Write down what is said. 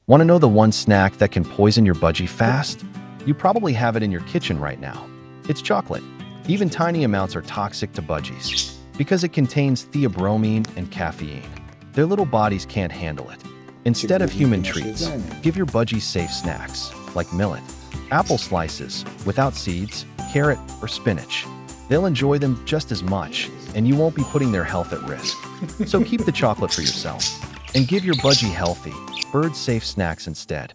Want to know the one snack that can poison your budgie fast? You probably have it in your kitchen right now. It's chocolate. Even tiny amounts are toxic to budgies because it contains theobromine and caffeine. Their little bodies can't handle it. Instead of human treats, give your budgies safe snacks like millet, apple slices without seeds, carrot, or spinach. They'll enjoy them just as much, and you won't be putting their health at risk. So keep the chocolate for yourself and give your budgie healthy, bird-safe snacks instead.